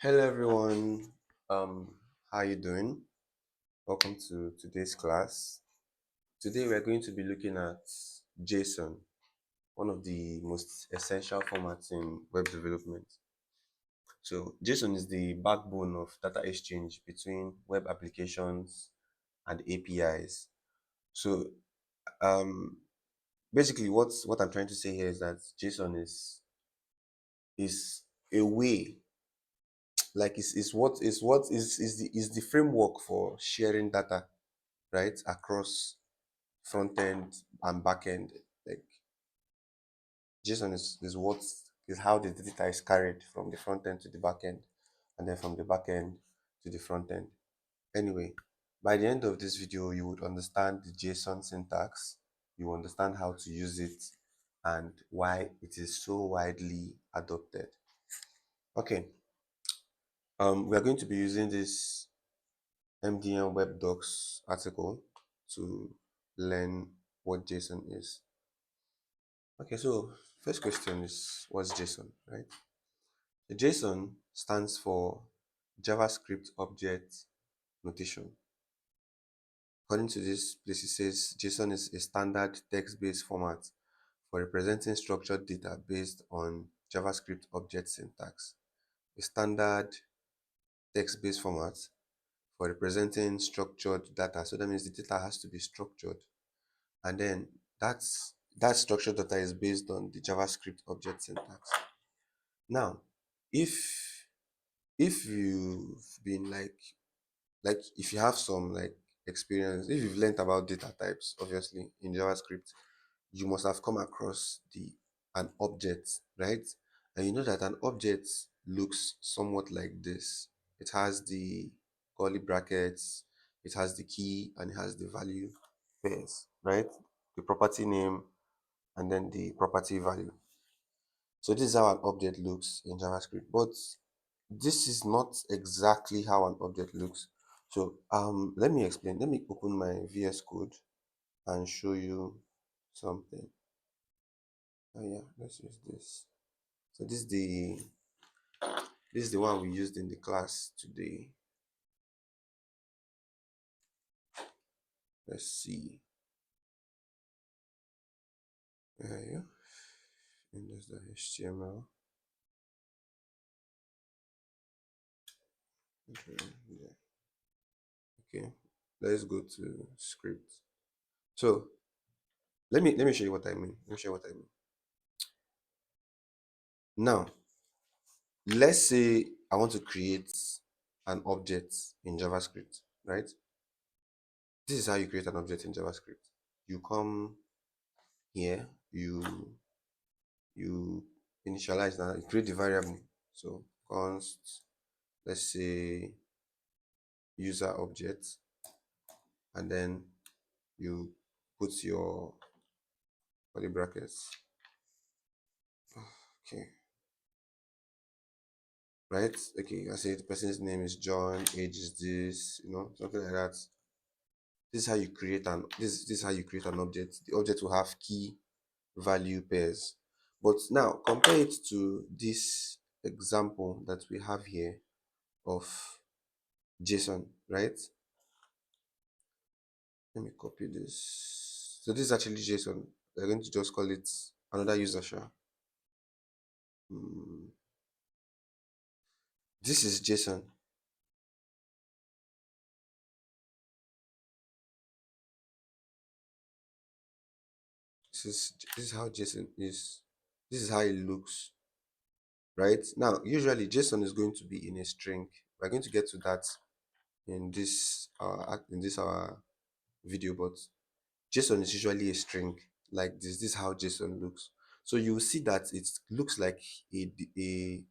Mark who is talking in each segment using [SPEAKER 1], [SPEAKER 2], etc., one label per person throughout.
[SPEAKER 1] Hello everyone. How you doing? Welcome to today's class. Today we're going to be looking at JSON, one of the most essential formats in web development. So JSON is the backbone of data exchange between web applications and APIs. So um, basically, what I'm trying to say here is that JSON is a way, like is the framework for sharing data, right, across front end and back end. Like JSON is what is how the data is carried from the front end to the back end, and then from the back end to the front end. Anyway, by the end of this video, you would understand the JSON syntax, you will understand how to use it, and why it is so widely adopted. Okay, we are going to be using this MDN Web Docs article to learn what JSON is. Okay, so first question is what's JSON, right? The JSON stands for JavaScript Object Notation. According to this place, it says JSON is a standard text-based format for representing structured data based on JavaScript object syntax. A standard text-based format for representing structured data. So that means the data has to be structured. And then that structured data is based on the JavaScript object syntax. Now, if you've been like if you have some like experience, if you've learned about data types, obviously in JavaScript, you must have come across the an object, right? And you know that an object looks somewhat like this. It has the curly brackets, it has the key, and it has the value pairs, right? The property name and then the property value. So this is how an object looks in JavaScript, but this is not exactly how an object looks. So let me explain. Let me open my VS Code and show you something. Oh yeah, let's use this. So this is the one we used in the class today. Let's see. Yeah, and there's the HTML. Okay, yeah. Okay, let's go to script. So let me show you what I mean. Let me show you what I mean. Now, let's say I want to create an object in JavaScript, right? This is how you create an object in JavaScript. You come here, you initialize now, you create the variable. So const, let's say user object, and then you put your curly brackets. Okay, right? Okay, I say the person's name is John, age is this, something like that. This is how you create this is how you create an object. The object will have key value pairs. But now compare it to this example that we have here of JSON, right? Let me copy this. So this is actually JSON. We're going to just call it another user shell. This is JSON. This is how JSON is. This is how it looks, right? Now, usually JSON is going to be in a string. We're going to get to that in this video, but JSON is usually a string like this. This is how JSON looks. So you will see that it looks like a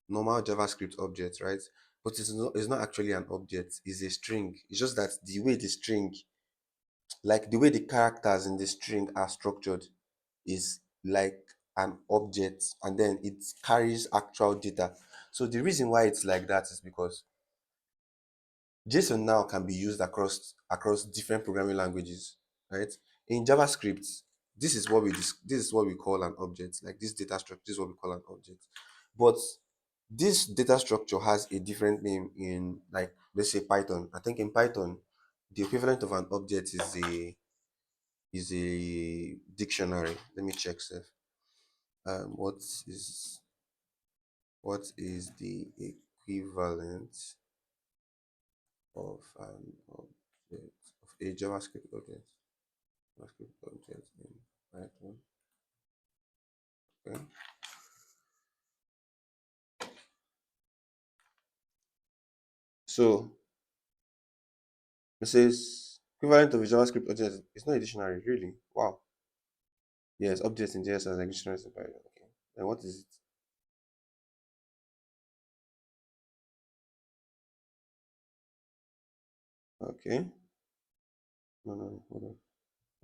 [SPEAKER 1] normal JavaScript object, right? But it's not actually an object, it's a string. It's just that the way the string, like the way the characters in the string are structured, is like an object, and then it carries actual data. So the reason why it's like that is because JSON now can be used across different programming languages, right? In JavaScript, this is what we call an object. Like this data structure, this is what we call an object. But This data structure has a different name in, like, let's say Python. I think in Python, the equivalent of an object is a dictionary. Let me check, sir. What is the equivalent of an object, of a JavaScript object? JavaScript object in Python. Okay. So it says equivalent of a JavaScript object. It's not a dictionary, really. Wow. Yes, objects in JSON are like dictionaries in Python. Okay. And what is it? Okay. No, no, hold on.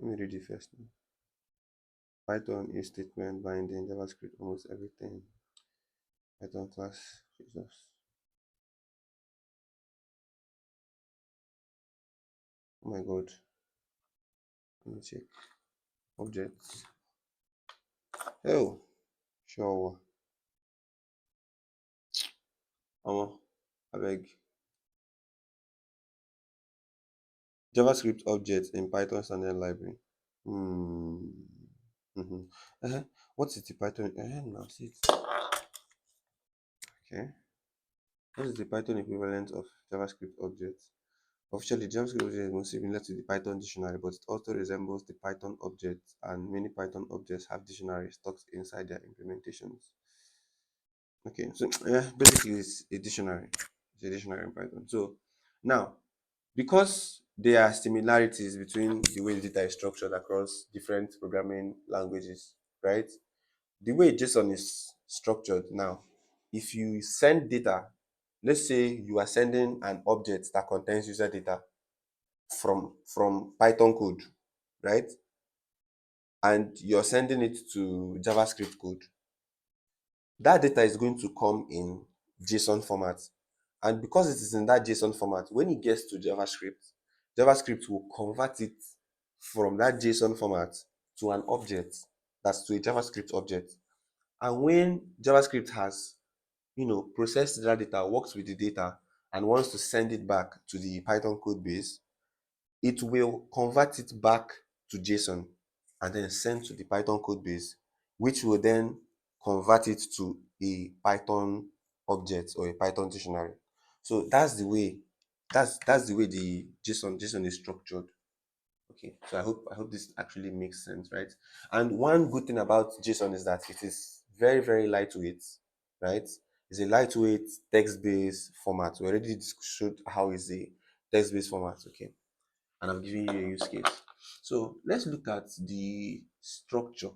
[SPEAKER 1] Let me read it first. Python is statement binding JavaScript almost everything. Python class. Jesus. Oh my god. Let me check. Objects. Oh, sure. I beg. JavaScript objects in Python standard library. Hmm. Mm-hmm. Uh-huh. What is the Python? Now see it. Okay. What is the Python equivalent of JavaScript objects? Officially, JavaScript object is most similar to the Python dictionary, but it also resembles the Python object, and many Python objects have dictionaries tucked inside their implementations. Okay, so yeah, basically it's a dictionary. It's a dictionary in Python. So now, because there are similarities between the way the data is structured across different programming languages, right? The way JSON is structured now, if you send data, let's say you are sending an object that contains user data from Python code, right? And you're sending it to JavaScript code, that data is going to come in JSON format. And because it is in that JSON format, when it gets to JavaScript, JavaScript will convert it from that JSON format to an object, that's to a JavaScript object. And when JavaScript has, processed that data, works with the data, and wants to send it back to the Python code base, it will convert it back to JSON and then send to the Python code base, which will then convert it to a Python object or a Python dictionary. So that's the way the JSON is structured. Okay, so I hope this actually makes sense, right? And one good thing about JSON is that it is very, very lightweight, right? It's a lightweight text-based format. We already showed how is a text-based format. Okay, and I'm giving you a use case. So let's look at the structure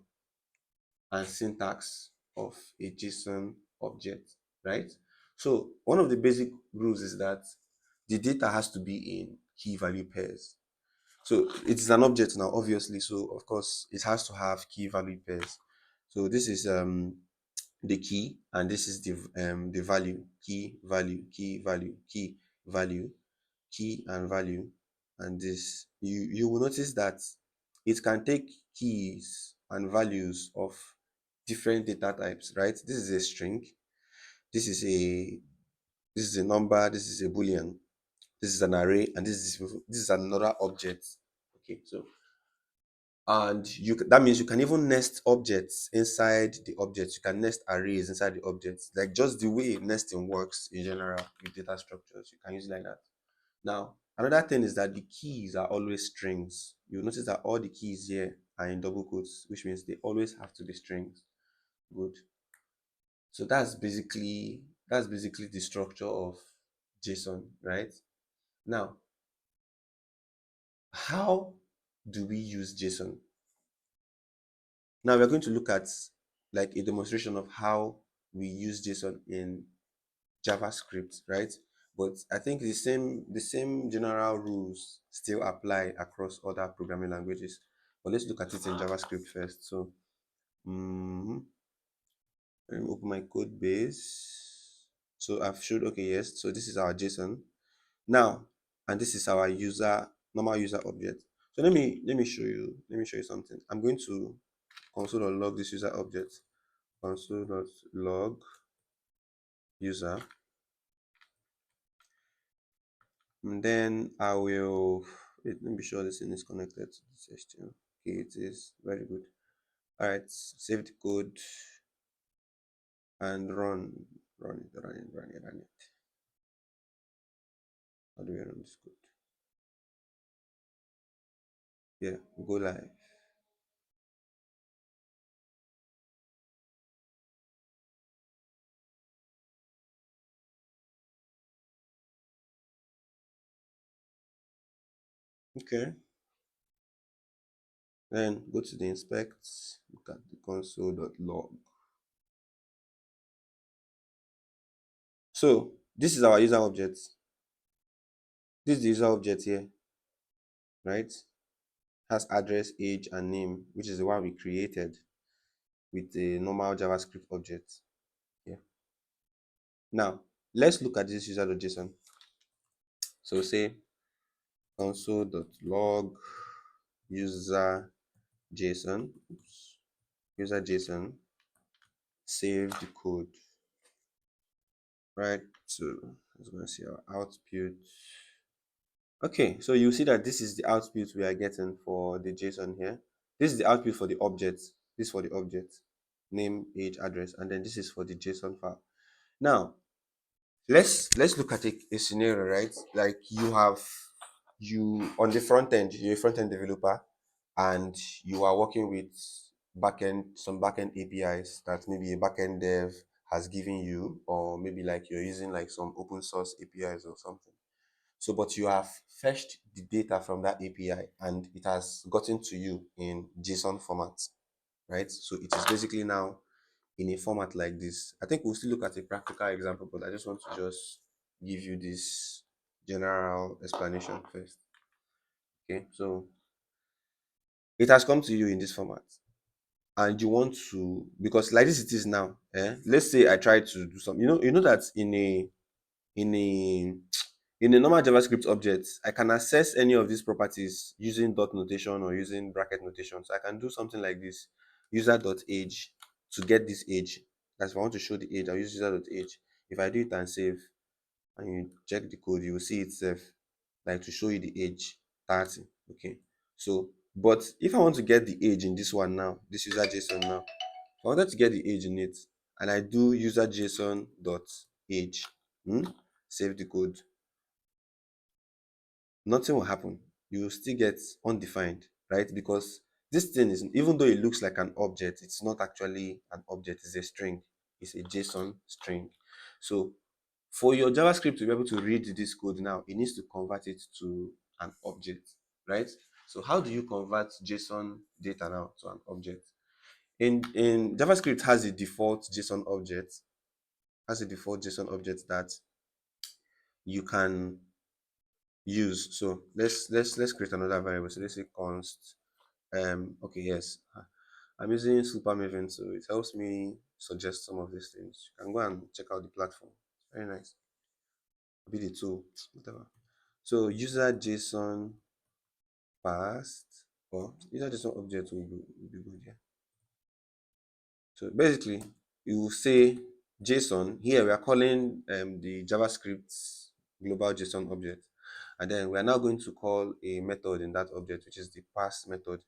[SPEAKER 1] and syntax of a JSON object, right? So one of the basic rules is that the data has to be in key value pairs. So it is an object now, obviously. So of course it has to have key value pairs. So this is the key, and this is the value. Key, value, key, value, key, value, key, and value. And this, you will notice that it can take keys and values of different data types, right? This is a string, this is a number, this is a boolean, this is an array, and this is another object. Okay, so and that means you can even nest objects inside the objects. You can nest arrays inside the objects, like just the way nesting works in general with data structures. You can use it like that. Now, another thing is that the keys are always strings. You'll notice that all the keys here are in double quotes, which means they always have to be strings. Good. So that's basically the structure of JSON, right? Now, how do we use JSON? Now we're going to look at like a demonstration of how we use JSON in JavaScript, right? But I think the same general rules still apply across other programming languages. But let's look at it in JavaScript first. So let me open my code base. So I've showed, okay, yes. So this is our JSON now, and this is our normal user object. So let me show you something. I'm going to console.log this user object. Console.log user, and then I will wait, let me be sure this thing is connected to this HTML. Okay, it is. Very good. All right, save the code and run it. How do we run this code? Yeah, go live. Okay, then go to the inspect, look at the console.log. So this is our user object. This is the user object here, right? Has address, age, and name, which is the one we created with a normal JavaScript object. Yeah. Now let's look at this user.json. So say console.log user JSON, user JSON, save the code, right? So let's go and see our output. Okay, so you see that this is the output we are getting for the JSON here. This is the output for the object. This is for the object, name, age, address, and then this is for the JSON file. Now let's look at a scenario, right? Like you on the front end, you're a front end developer, and you are working with some backend APIs that maybe a backend dev has given you, or maybe like you're using like some open source APIs or something. So, but you have fetched the data from that API and it has gotten to you in JSON format, right? So it is basically now in a format like this. I think we'll still look at a practical example, but I just want to just give you this general explanation first. Okay, so it has come to you in this format, and you want to, because like this it is now. Let's say I try to do something. You know that in a in a normal JavaScript object, I can access any of these properties using dot notation or using bracket notation. So I can do something like this: user.age to get this age. That's if I want to show the age, I'll use user.age. If I do it and save, and you check the code, you will see itself like to show you the age 30. Okay. So, but if I want to get the age in this one now, this user JSON now, if I wanted to get the age in it, and I do user JSON dot age, save the code, nothing will happen. You will still get undefined, right? Because this thing is, even though it looks like an object, it's not actually an object, it's a string. It's a JSON string. So for your JavaScript to be able to read this code now, it needs to convert it to an object, right? So how do you convert JSON data now to an object? In JavaScript has a default JSON object, that you can use. So let's create another variable. So let's say const okay, yes, I'm using super maven, so it helps me suggest some of these things. You can go and check out the platform. Very nice. Be the tool, whatever. So user JSON passed, or user JSON object will be good here. So basically, you will say JSON. Here we are calling the JavaScript global JSON object, and then we are now going to call a method in that object, which is the pass method,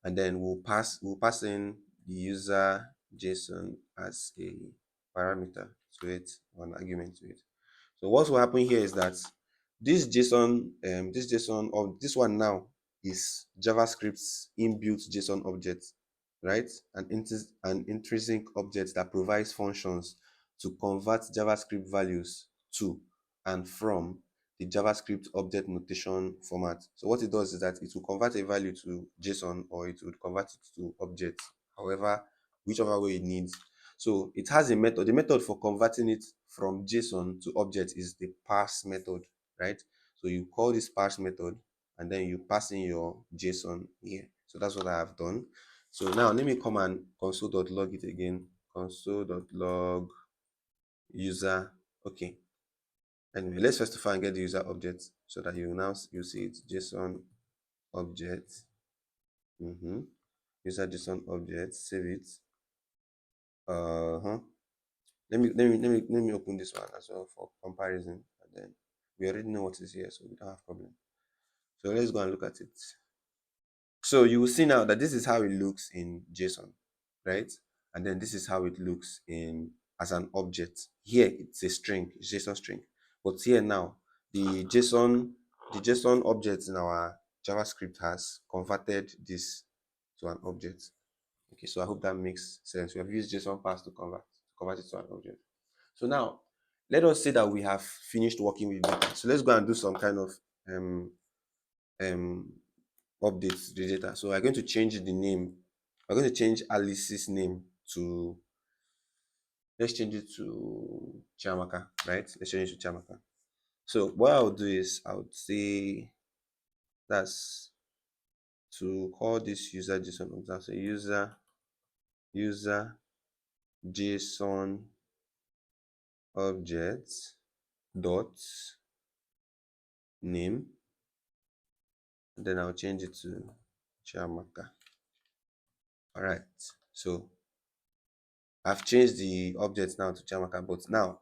[SPEAKER 1] and then we'll pass in the user JSON as a parameter to it, or an argument to it. So what will happen here is that this JSON, or this one now, is JavaScript's inbuilt JSON object, right? An intrinsic object that provides functions to convert JavaScript values to and from the JavaScript object notation format. So what it does is that it will convert a value to JSON, or it would convert it to object, however, whichever way it needs. So it has a method. The method for converting it from JSON to object is the parse method, right? So you call this parse method, and then you pass in your JSON here. So that's what I have done. So now let me come and console.log it again. Console.log user. Okay. Anyway, let's first of all get the user object so that you see it. JSON object. User JSON object. Save it. Let me open this one as well for comparison, and then we already know what is here, so we don't have problem. So let's go and look at it. So you will see now that this is how it looks in JSON, right? And then this is how it looks in as an object. Here it's a string, it's JSON string. But here now, the JSON object in our JavaScript has converted this to an object. Okay, so I hope that makes sense. We have used JSON pass to convert it to an object. So now, let us say that we have finished working with data. So let's go and do some kind of um, um, update to the data. So we're going to change the name. We're going to change Alice's name to, let's change it to Chiamaka, right? Let's change it to Chiamaka. So what I'll do is I would say that's to call this user JSON object. So user JSON object dot name, and then I'll change it to Chiamaka. All right. So I've changed the object now to Chiamaka, but now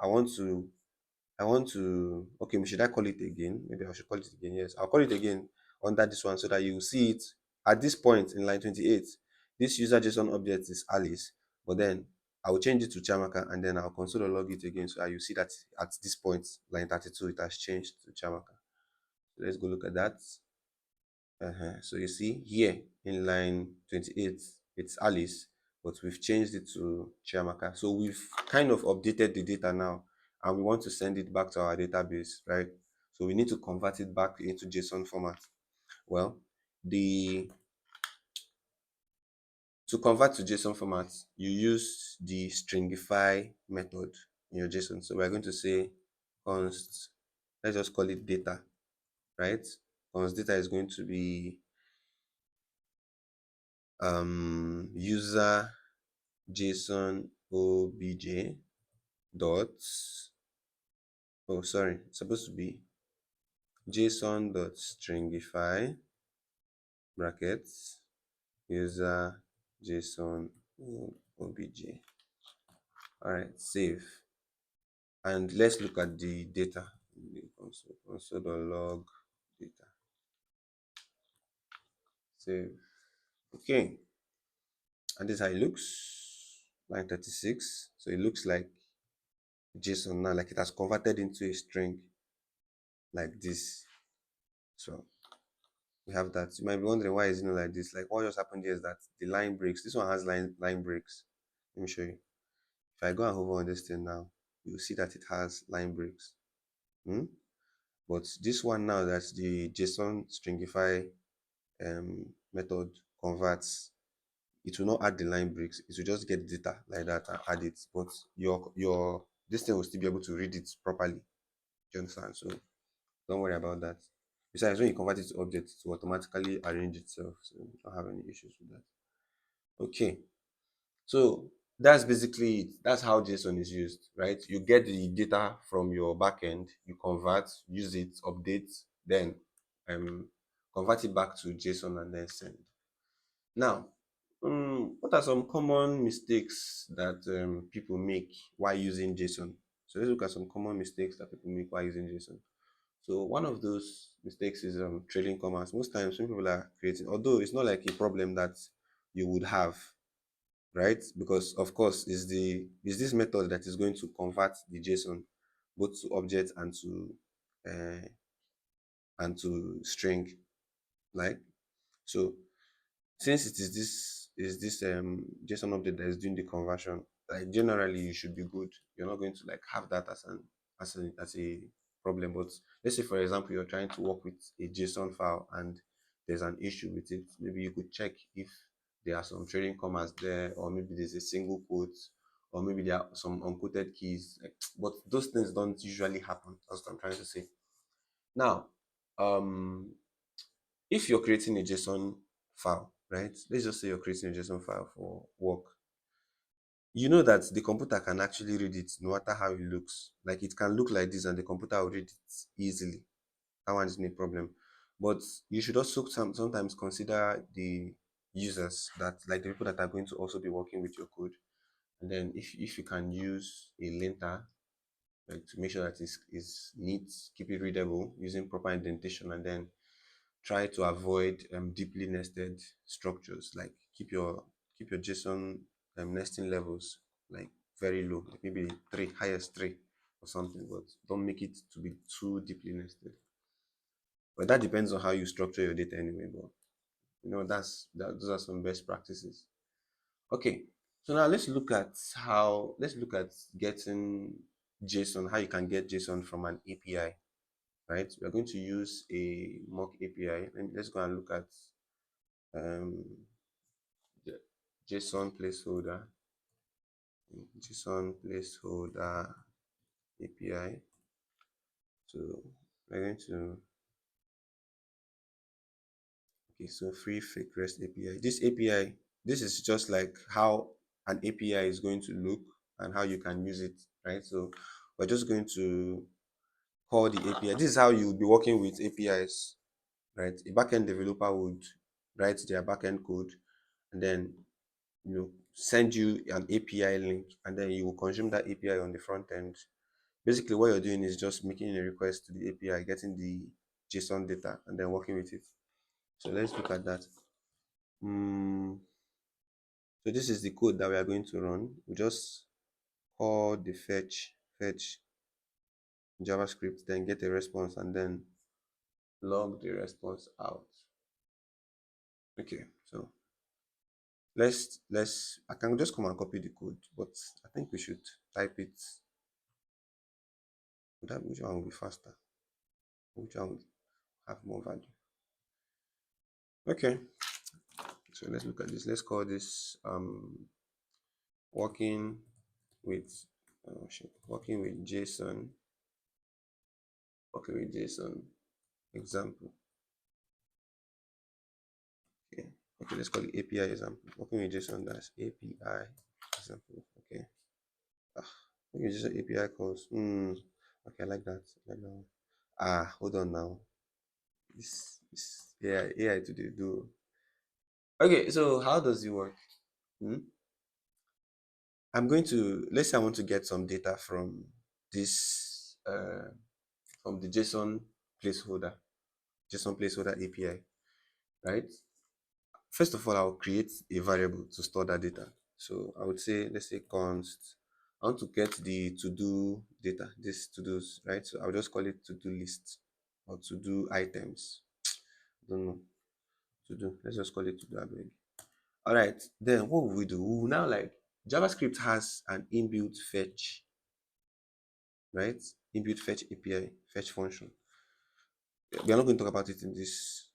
[SPEAKER 1] okay, should I call it again? Maybe I should call it again. Yes, I'll call it again under this one so that you will see it at this point in line 28. This user JSON object is Alice, but then I will change it to Chiamaka, and then I'll console log it again so that you see that at this point, line 32, it has changed to Chiamaka. So let's go look at that. So you see here in line 28, it's Alice, but we've changed it to Chiamaka. So we've kind of updated the data now, and we want to send it back to our database, right? So we need to convert it back into JSON format. Well, to convert to JSON format, you use the stringify method in your JSON. So we're going to say const, let's just call it data, right? Const data is going to be user JSON obj dot, oh sorry, it's supposed to be JSON dot stringify brackets user JSON obj. All right, save, and let's look at the data. Console.log data, save. Okay, and this is how it looks, line 36. So it looks like JSON now, like it has converted into a string like this. So we have that. You might be wondering, why is it not like this? Like, what just happened here is that the line breaks. This one has line breaks. Let me show you. If I go and hover on this thing now, you'll see that it has line breaks. But this one now, that's the JSON stringify method converts, it will not add the line breaks. It will just get data like that and add it. But your this thing will still be able to read it properly. Do you understand? So don't worry about that. Besides, when you convert it to object, it will automatically arrange itself. So you don't have any issues with that. Okay. So that's basically it. That's how JSON is used, right? You get the data from your backend, you convert, use it, update, then convert it back to JSON and then send. Now, what are some common mistakes that people make while using JSON? So let's look at some common mistakes that people make while using JSON. So one of those mistakes is trailing commas. Most times when people are creating, although it's not like a problem that you would have, right? Because of course is this method that is going to convert the JSON both to object and to string, like so. Since it is this JSON object that is doing the conversion, like generally you should be good. You're not going to like have that as a problem. But let's say for example you're trying to work with a JSON file and there's an issue with it. Maybe you could check if there are some trailing commas there, or maybe there's a single quote, or maybe there are some unquoted keys. But those things don't usually happen. That's what I'm trying to say. Now, if you're creating a JSON file, right? Let's just say you're creating a JSON file for work. You know that the computer can actually read it no matter how it looks. Like it can look like this and the computer will read it easily. That one is no problem. But you should also sometimes consider the users, that like the people that are going to also be working with your code. And then if you can use a linter, like to make sure that is neat, keep it readable using proper indentation, and then try to avoid deeply nested structures. Like keep your JSON nesting levels like very low, like maybe three, highest three or something, but don't make it to be too deeply nested. But that depends on how you structure your data anyway. But those are some best practices. Okay, so now let's look at getting JSON, how you can get JSON from an API, right? We're going to use a mock API. Let's go and look at um, JSON placeholder, JSON placeholder API. So we're going to okay, so free fake REST API. This API, this is just like how an API is going to look and how you can use it, right? So we're just going to call the API. This is how you'll be working with APIs, right? A backend developer would write their backend code and then send you an API link, and then you will consume that API on the front end. Basically, what you're doing is just making a request to the API, getting the JSON data, and then working with it. So let's look at that. So this is the code that we are going to run. We just call the fetch JavaScript, then get a response, and then log the response out. Okay, so let's I can just come and copy the code, but I think we should type it. Which one will be faster? Which one will have more value? Okay, so let's look at this. Let's call this working with working with JSON, example. Okay, okay, let's call it API example. Working with JSON, that's API example. Okay. Okay, just API calls. Okay, I like that. I like that one. Hold on now. This AI today do. Okay, so how does it work? Hmm? I'm going to let's say I want to get some data this from the JSON placeholder API, right? First of all, I'll create a variable to store that data. So I would say, let's say const. I want to get the to-do data, this to-dos, right? So I'll just call it to-do list or to-do items. I don't know. To-do. Let's just call it to-do abeg. All right. Then what will we do? We will now like JavaScript has an inbuilt fetch, right? Inbuilt fetch API, fetch function. We are not going to talk about it in this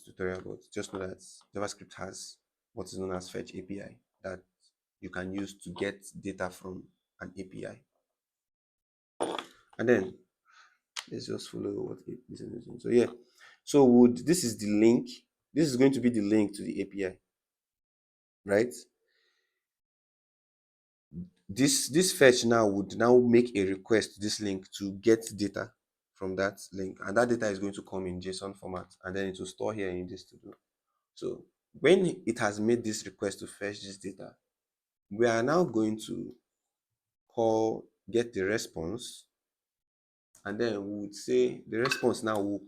[SPEAKER 1] tutorial, but just know that JavaScript has what is known as fetch API that you can use to get data from an API. And then let's just follow what this is doing. So yeah, so this is the link. This is going to be the link to the API, right? This fetch now would now make a request to this link to get data from that link, and that data is going to come in JSON format, and then it will store here in this to do. So when it has made this request to fetch this data, we are now going to call get the response, and then we would say the response now will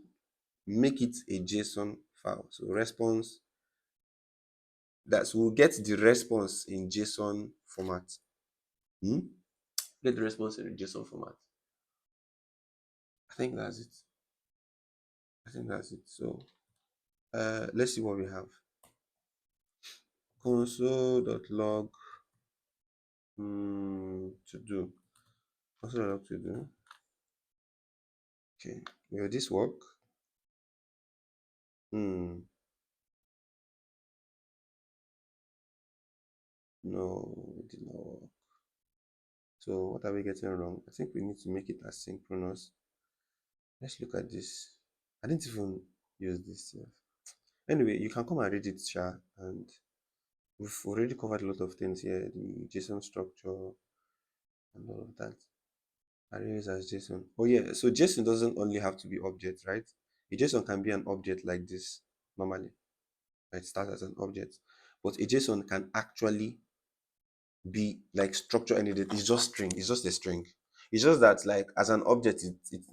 [SPEAKER 1] make it a JSON file. So response, we'll get the response in JSON format. Get the response in JSON format. I think that's it. So let's see what we have. Console.log to do. Console.log to do. Okay, will this work? No, it did not work. So what are we getting wrong? I think we need to make it asynchronous. Let's look at this. I didn't even use this. Anyway, you can come and read it, Sha, and we've already covered a lot of things here, the JSON structure and all of that. Arrays as JSON. Oh yeah, so JSON doesn't only have to be object, right? A JSON can be an object like this normally. It starts as an object, but a JSON can actually be like structure any data. It's just string. It's just a string. It's just that like as an object,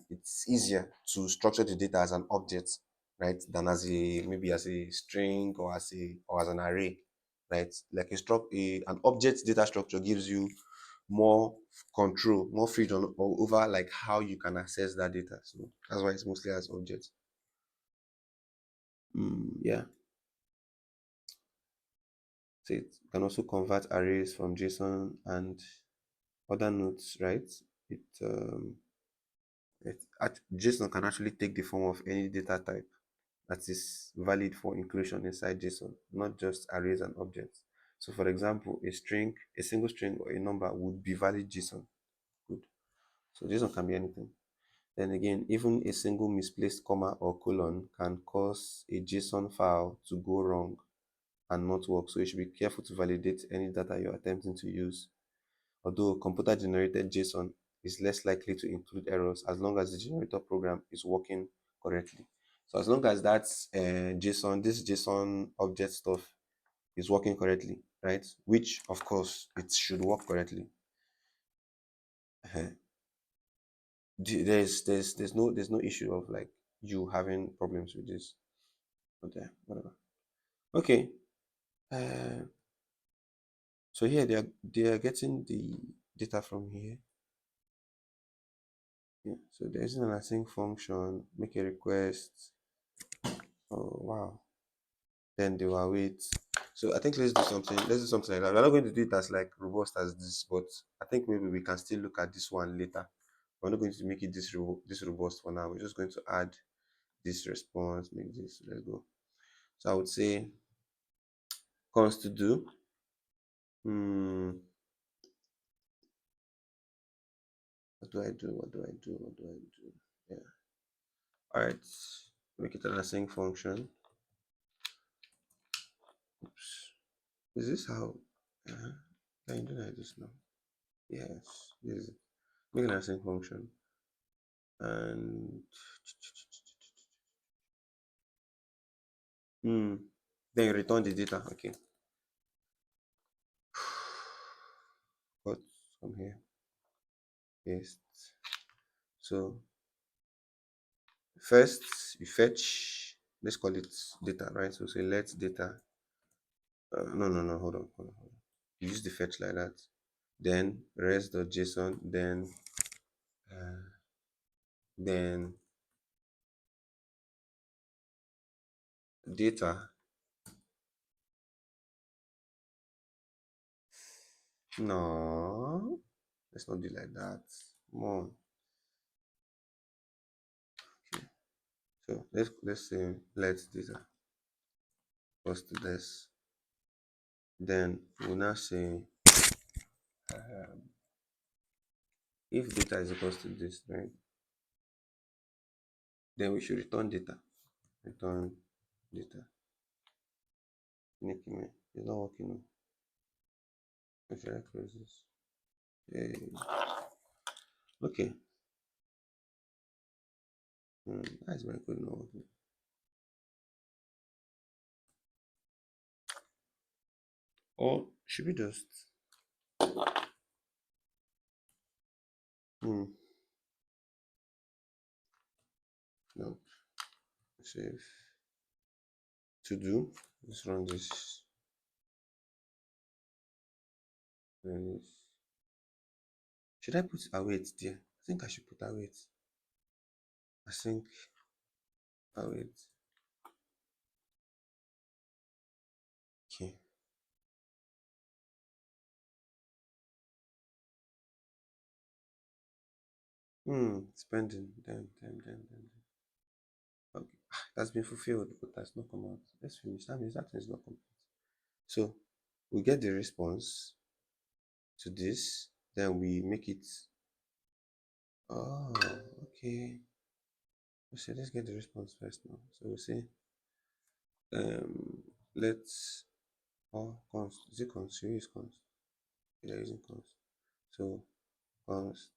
[SPEAKER 1] it's easier to structure the data as an object, right, than as a maybe as a string or as an array, right? Like an object data structure gives you more control, more freedom over like how you can access that data. So that's why it's mostly as objects. Yeah. So it can also convert arrays from JSON and other nodes, right? It JSON can actually take the form of any data type that is valid for inclusion inside JSON, not just arrays and objects. So, for example, a single string or a number would be valid JSON. Good. So JSON can be anything. Then again, even a single misplaced comma or colon can cause a JSON file to go wrong and not work. So you should be careful to validate any data you're attempting to use. Although computer generated JSON is less likely to include errors as long as the generator program is working correctly. So as long as that's this JSON object stuff is working correctly, right? Which of course it should work correctly. uh there's no issue of like you having problems with this. But whatever. Okay. Uh, so here they are getting the data from here. Yeah. So there's an async function, make a request. Oh wow. Then they will await. So I think let's do something. Let's do something like that. We're not going to do it as like robust as this, but I think maybe we can still look at this one later. We're not going to make it this robust for now. We're just going to add this response, make this. Let's go. So I would say const to do. Hmm. What do I do? What do I do? What do I do? Yeah. All right. Make it an async function. Oops. Is this how? Can you do like this now? Yes. This is it. Make an async function and then you return the data. Okay. Cut from here. Paste. So first you fetch. Let's call it data, right? So say let data. No. Hold on. You use the fetch like that. Then res.json. Then data. No, let's not do like that. Come on. Okay. So let's say let data equals to this. Then we'll now say if data is equals to this, right? Then we should return data. Return data. Nikki, it's not working. No. Should I close this? Hey. Okay. That's my code not working. Or should we just no? Save to do. Let's run this. Run this. Should I put await there? I think I should put await. I think await. Okay. Spending. Then. Okay. That's been fulfilled, but that's not come out. Let's finish. That means that is not complete. So we get the response to this, then we make it. Oh, okay. Let's get the response first now. So we say let's const. Is it const? Should we use const? Yeah, using const. So const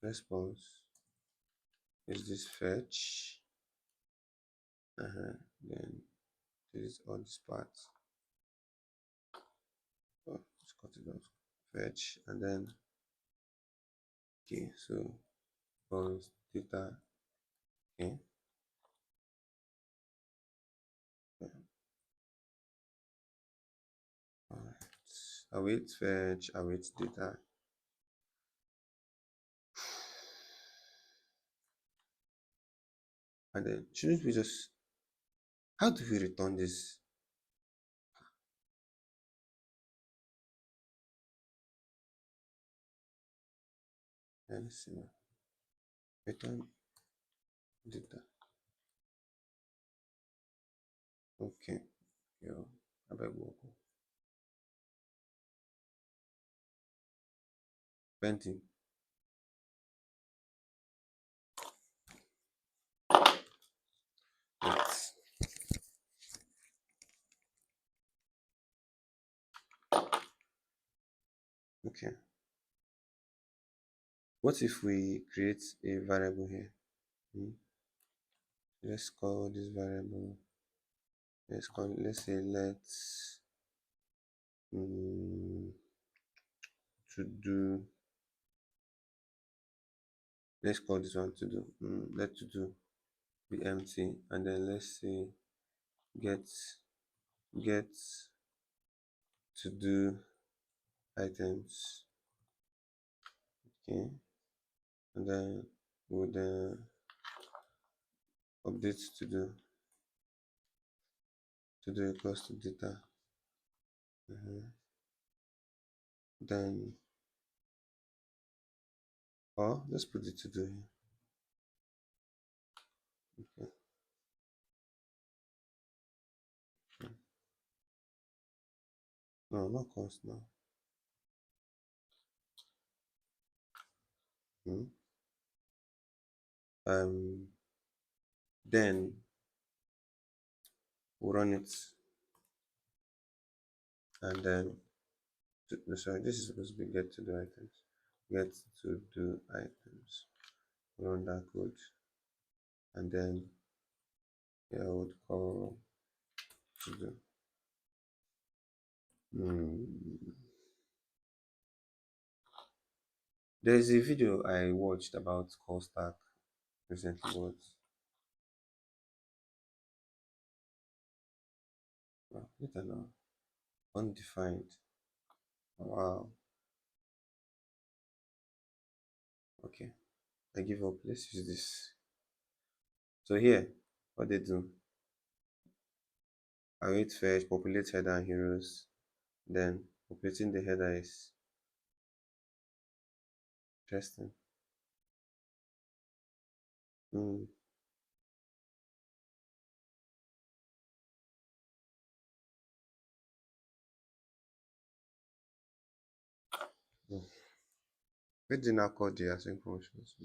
[SPEAKER 1] response is this fetch. Then this is all this part. Oh, let's cut it off. fetch, and then okay, so const data. Okay, alright. Await fetch, await data. And then shouldn't we just, how do we return this? Let's see now. Return data. Okay. Yo, abeg work. Painting. Right. Okay. What if we create a variable here? Hmm. Let's call this variable. Let's say mm, to do. Let's call this one to do. Let to do be empty, and then let's say get get to do items. Okay, and then we'll then update to do equals to data. Then or let's put it to do here. Okay. No, not const now. Hmm. Then we'll run it, and then sorry, this is supposed to be get to do items. Get to do items. Run that code, and then yeah, I would call to do. There's a video I watched about call stack recently, but later now, undefined. Wow. Okay, I give up. Let's use this. So here, what they do, await fetch, populate header and heroes. Then populating the header is interesting. Hmm. Hmm. Where did now call the async functions?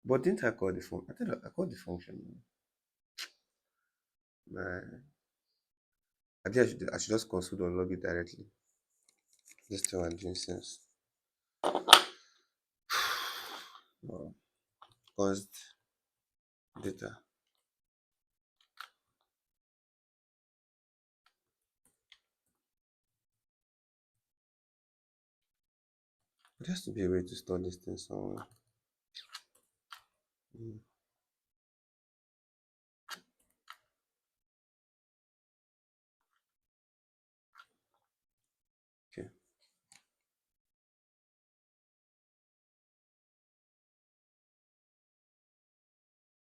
[SPEAKER 1] But didn't I call the function? I thought I called the function. Nah. I think I should just console or log it directly. This thing I'm doing sense. Oh, const data. There has to be a way to store this thing somewhere. Mm. Okay.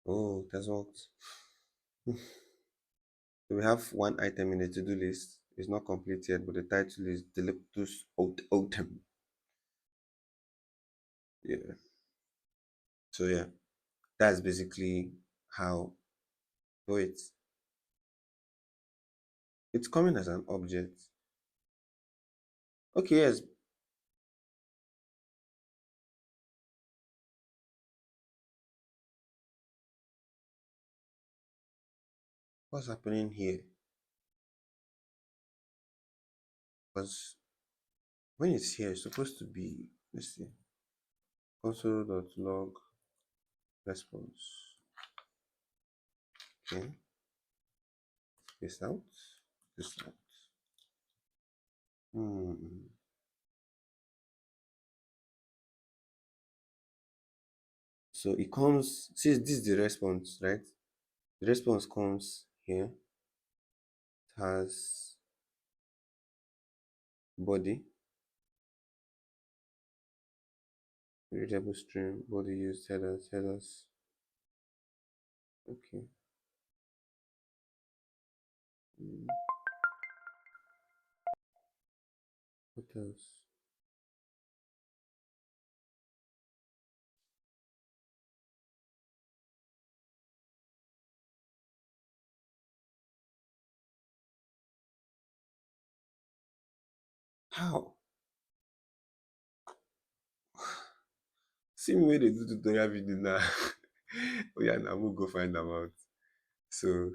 [SPEAKER 1] Oh, it has worked. So we have one item in the to-do list. It's not complete yet, but the title is Delectus Autumn. Yeah. So yeah, that's basically how. Wait, it's coming as an object. Okay, yes. What's happening here? Because when it's here, it's supposed to be, let's see, console.log response. Okay, this out, this out. So it comes, see, this is the response, right? The response comes here. It has body, readable string, body used, headers, headers. Okay. What else? How? See me where they do tutorial video now. Oh yeah, now we'll go find them out. So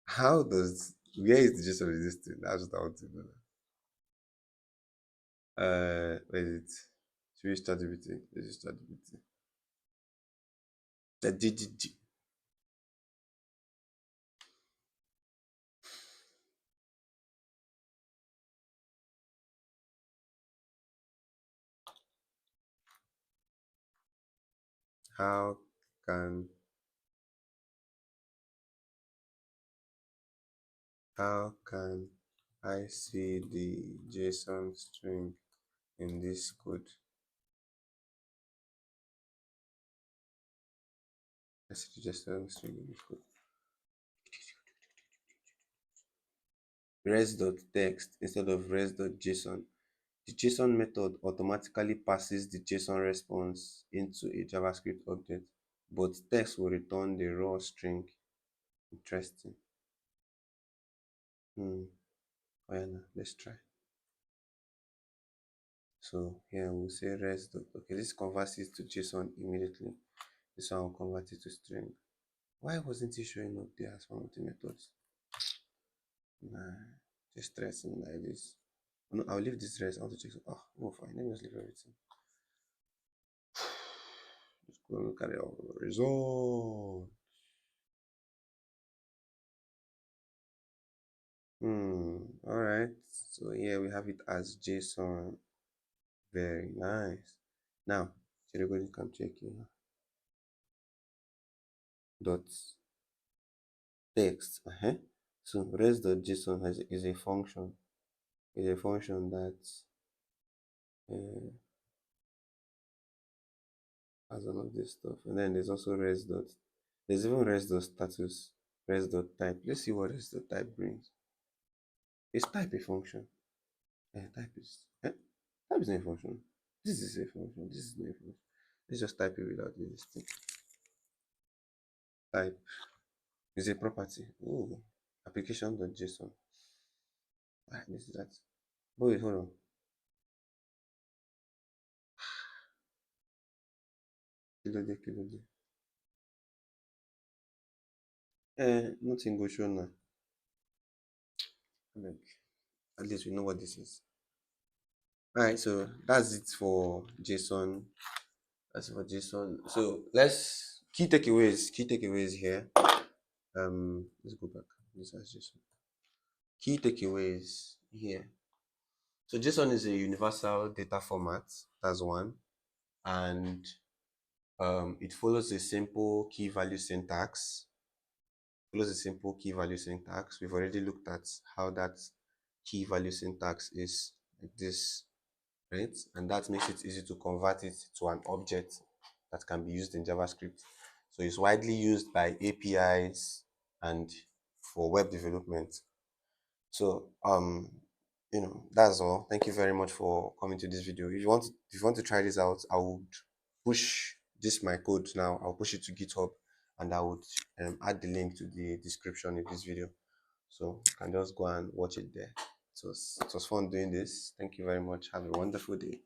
[SPEAKER 1] how does, where is the gist of this thing? That's what I want to know. Where is it? Should we start with it? Let's start with it. The DGG. How can how can I see the JSON string in this code? I see the JSON string in this code. Res.text instead of res.json. The JSON method automatically passes the JSON response into a JavaScript object, but text will return the raw string. Interesting. Oh yeah, now let's try. So here we'll say res. Okay, this converts it to JSON immediately. This one will convert it to string. Why wasn't it showing up there as one of the methods? Nah, just stressing like this. No, I'll leave this rest. I want to check. Oh, fine. Let me just leave everything. Let's go and look at the result. All right. So here we have it as JSON. Very nice. Now, should we go and come check here? Dot text. So res.json is a function. Is a function that has all of this stuff. And then there's also res dot. There's even res dot status, res dot type. Let's see what res dot type brings. Is type a function? Type is not a function. This is a function. This is not a function. Let's just type it without this thing. Type is a property. Oh, application.json. This is that. Oh, wait, hold on. Kilode. Nothing go show now. At least we know what this is. Alright, so that's it for JSON. That's for JSON. So let's key takeaways here. Let's go back. This is JSON. Key takeaways here. So JSON is a universal data format. That's one, and it follows a simple key value syntax. We've already looked at how that key value syntax is like this, right? And that makes it easy to convert it to an object that can be used in JavaScript. So it's widely used by APIs and for web development. So that's all. Thank you very much for coming to this video. If you want to try this out, I would push this my code now. I'll push it to GitHub, and I would add the link to the description of this video, so you can just go and watch it there. It was fun doing this. Thank you very much. Have a wonderful day.